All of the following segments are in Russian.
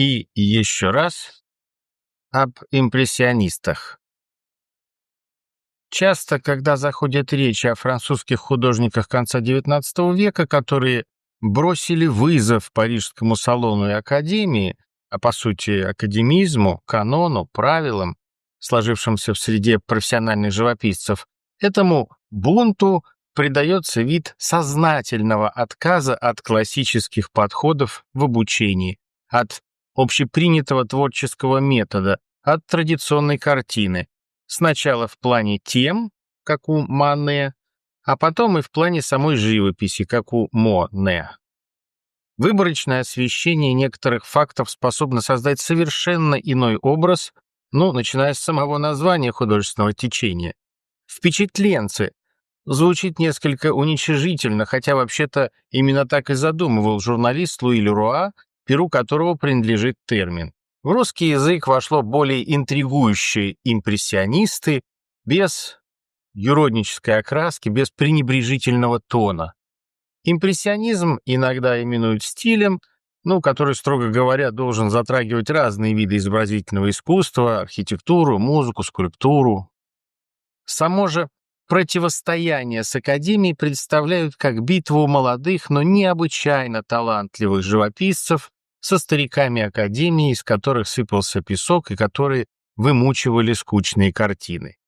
И еще раз об импрессионистах. Часто, когда заходит речь о французских художниках конца XIX века, которые бросили вызов Парижскому салону и академии, а по сути академизму, канону, правилам, сложившимся в среде профессиональных живописцев, этому бунту придается вид сознательного отказа от классических подходов в обучении, от общепринятого творческого метода, от традиционной картины. Сначала в плане тем, как у Мане, а потом и в плане самой живописи, как у Моне. Выборочное освещение некоторых фактов способно создать совершенно иной образ, начиная с самого названия художественного течения. Впечатленцы звучит несколько уничижительно, хотя вообще-то именно так и задумывал журналист Луи Леруа, перу которого принадлежит термин. В русский язык вошло более интригующие импрессионисты, без юроднической окраски, без пренебрежительного тона. Импрессионизм иногда именуют стилем, который, строго говоря, должен затрагивать разные виды изобразительного искусства, архитектуру, музыку, скульптуру. Само же противостояние с Академией представляют как битву молодых, но необычайно талантливых живописцев со стариками Академии, из которых сыпался песок и которые вымучивали скучные картины.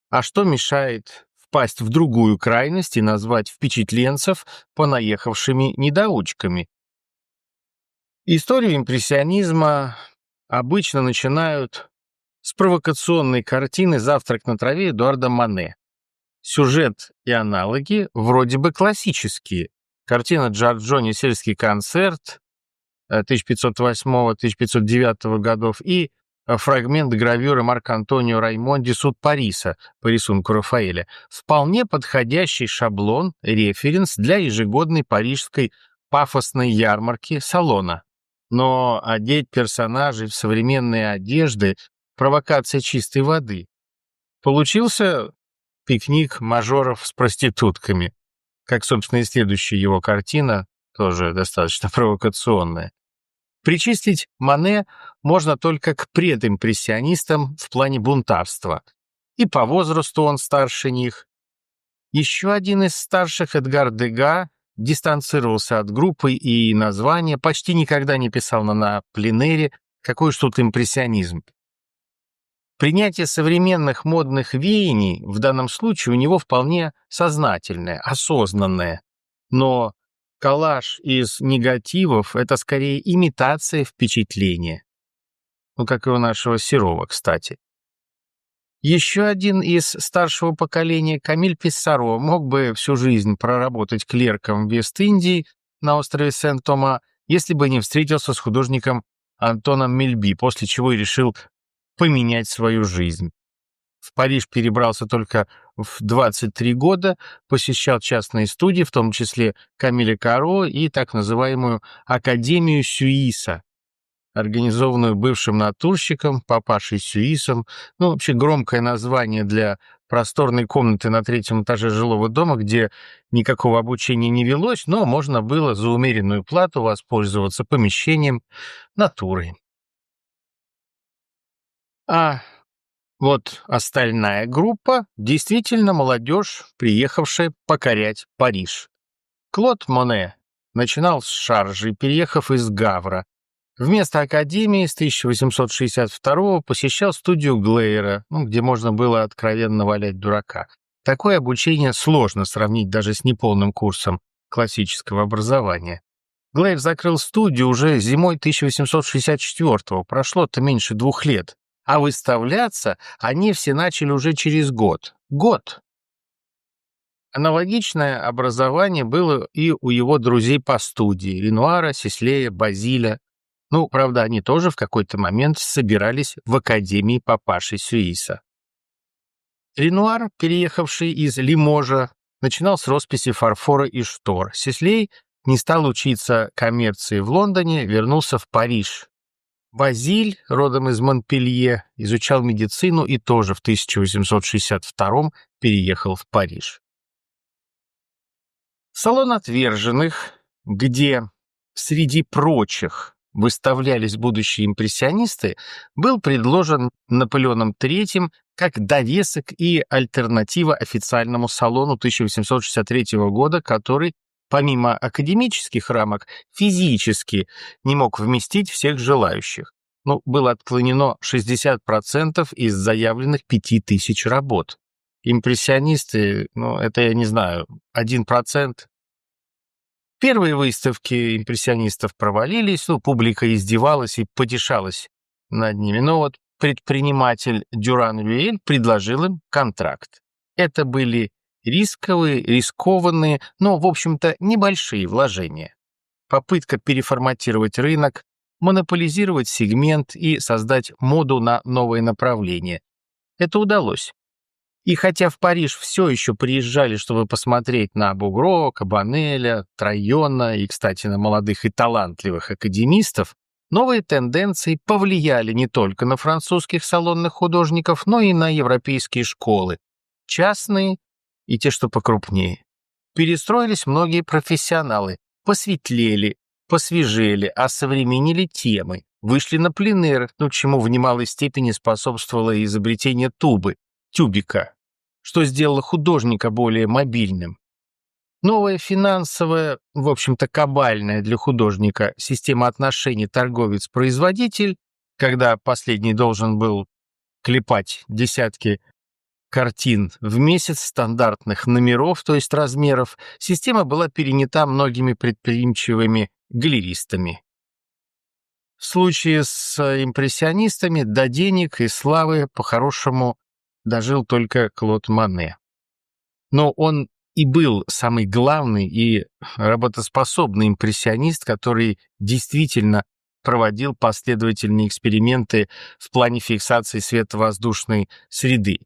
А что мешает впасть в другую крайность и назвать впечатленцев понаехавшими недоучками? Историю импрессионизма обычно начинают с провокационной картины «Завтрак на траве» Эдуарда Мане. Сюжет и аналоги вроде бы классические. Картина Джорджони «Сельский концерт» 1508-1509 годов и фрагмент гравюры Марк-Антонио Раймонди «Суд Париса» по рисунку Рафаэля. Вполне подходящий шаблон, референс для ежегодной парижской пафосной ярмарки салона. Но одеть персонажей в современные одежды – провокация чистой воды. Получился пикник мажоров с проститутками, как, собственно, и следующая его картина, тоже достаточно провокационная. Причислить Мане можно только к предимпрессионистам в плане бунтарства. И по возрасту он старше них. Еще один из старших, Эдгар Дега, дистанцировался от группы и названия, почти никогда не писал на пленэре, какой уж тут импрессионизм. Принятие современных модных веяний в данном случае у него вполне сознательное, осознанное. Но коллаж из негативов — это скорее имитация впечатления. Как и у нашего Серова, кстати. Еще один из старшего поколения, Камиль Писсаро, мог бы всю жизнь проработать клерком в Вест-Индии на острове Сен-Тома, если бы не встретился с художником Антоном Мельби, после чего и решил поменять свою жизнь. В Париж перебрался только в 23 года, посещал частные студии, в том числе Камиля Каро и так называемую Академию Сюиса, организованную бывшим натурщиком, папашей Сюисом, вообще громкое название для просторной комнаты на 3-м этаже жилого дома, где никакого обучения не велось, но можно было за умеренную плату воспользоваться помещением натурой. А вот остальная группа действительно молодежь, приехавшая покорять Париж. Клод Моне начинал с Шаржи, переехав из Гавра. Вместо академии с 1862 посещал студию Глейера, где можно было откровенно валять дурака. Такое обучение сложно сравнить даже с неполным курсом классического образования. Глейер закрыл студию уже зимой 1864-го, прошло-то меньше 2 лет. А выставляться они все начали уже через год. Аналогичное образование было и у его друзей по студии – Ренуара, Сислея, Базиля. Правда, они тоже в какой-то момент собирались в Академии папаши Сюиса. Ренуар, переехавший из Лиможа, начинал с росписи фарфора и штор. Сислей не стал учиться коммерции в Лондоне, вернулся в Париж. Базиль, родом из Монпелье, изучал медицину и тоже в 1862 переехал в Париж. Салон отверженных, где среди прочих выставлялись будущие импрессионисты, был предложен Наполеоном III как довесок и альтернатива официальному салону 1863 года, который, помимо академических рамок, физически не мог вместить всех желающих. Было отклонено 60% из заявленных 5000 работ. Импрессионисты, это, я не знаю, 1%. Первые выставки импрессионистов провалились, публика издевалась и потешалась над ними. Но предприниматель Дюран-Рюэль предложил им контракт. Это были рискованные, но, в общем-то, небольшие вложения. Попытка переформатировать рынок, монополизировать сегмент и создать моду на новое направление. Это удалось. И хотя в Париж все еще приезжали, чтобы посмотреть на Бугро, Кабанеля, Трайона и, кстати, на молодых и талантливых академистов, новые тенденции повлияли не только на французских салонных художников, но и на европейские школы, частные и те, что покрупнее. Перестроились многие профессионалы, посветлели, посвежели, осовременили темы, вышли на пленэр, чему в немалой степени способствовало изобретение тюбика, что сделало художника более мобильным. Новая финансовая, в общем-то кабальная для художника система отношений торговец-производитель, когда последний должен был клепать десятки картин в месяц стандартных номеров, то есть размеров, система была перенята многими предприимчивыми галеристами. В случае с импрессионистами до денег и славы по-хорошему дожил только Клод Моне. Но он и был самый главный и работоспособный импрессионист, который действительно проводил последовательные эксперименты в плане фиксации световоздушной среды.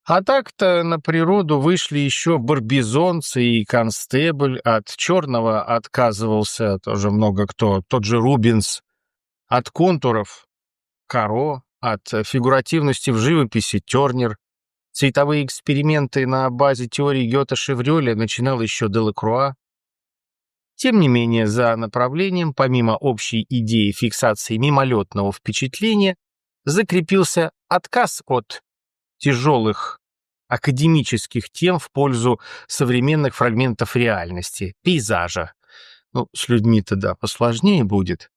А так-то на природу вышли еще барбизонцы и Констебль, от черного отказывался тоже много кто, тот же Рубенс, от контуров Каро, от фигуративности в живописи Тернер. Цветовые эксперименты на базе теории Гёта-Шеврёля начинал еще Делакруа. Тем не менее, за направлением, помимо общей идеи фиксации мимолетного впечатления, закрепился отказ от тяжелых академических тем в пользу современных фрагментов реальности, пейзажа. С людьми-то, да, посложнее будет.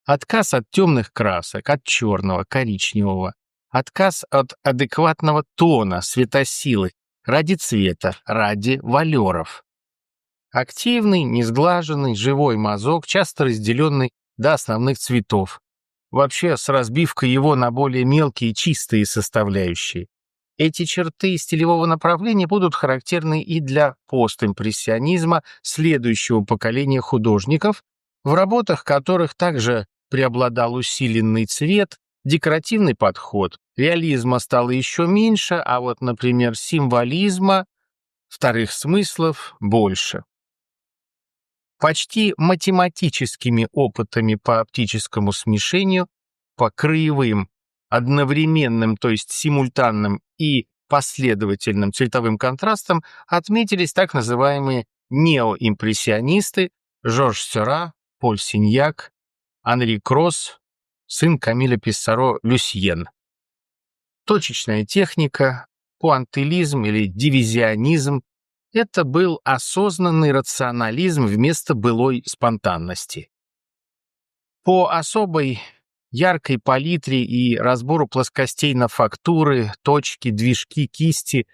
Отказ от темных красок, от черного, коричневого. Отказ от адекватного тона, светосилы, ради цвета, ради валеров. Активный, несглаженный, живой мазок, часто разделенный до основных цветов. Вообще с разбивкой его на более мелкие чистые составляющие. Эти черты стилевого направления будут характерны и для постимпрессионизма следующего поколения художников, в работах которых также преобладал усиленный цвет, декоративный подход. Реализма стало еще меньше, а например, символизма, вторых смыслов больше. Почти математическими опытами по оптическому смешению, по краевым, одновременным, то есть симультанным и последовательным цветовым контрастам отметились так называемые неоимпрессионисты Жорж Сюрра, Поль Синьяк, Анри Кросс, сын Камиля Писсаро-Люсьен. Точечная техника, пуантилизм или дивизионизм — это был осознанный рационализм вместо былой спонтанности. По особой яркой палитре и разбору плоскостей на фактуры, точки, движки, кисти,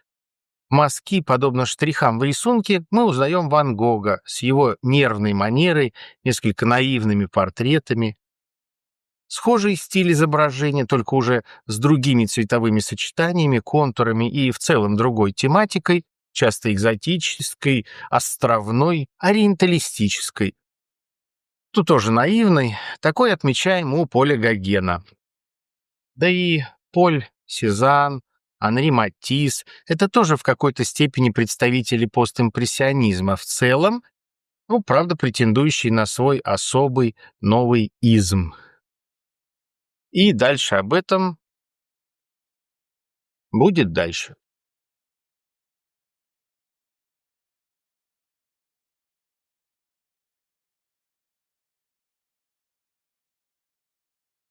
мазки, подобно штрихам в рисунке, мы узнаем Ван Гога с его нервной манерой, несколько наивными портретами. Схожий стиль изображения, только уже с другими цветовыми сочетаниями, контурами и в целом другой тематикой, часто экзотической, островной, ориенталистической. Тут тоже наивный, такой отмечаем у Поля Гогена. Да и Поль Сезанн, Анри Матисс — это тоже в какой-то степени представители постимпрессионизма в целом, правда, претендующие на свой особый новый изм. И дальше об этом будет дальше.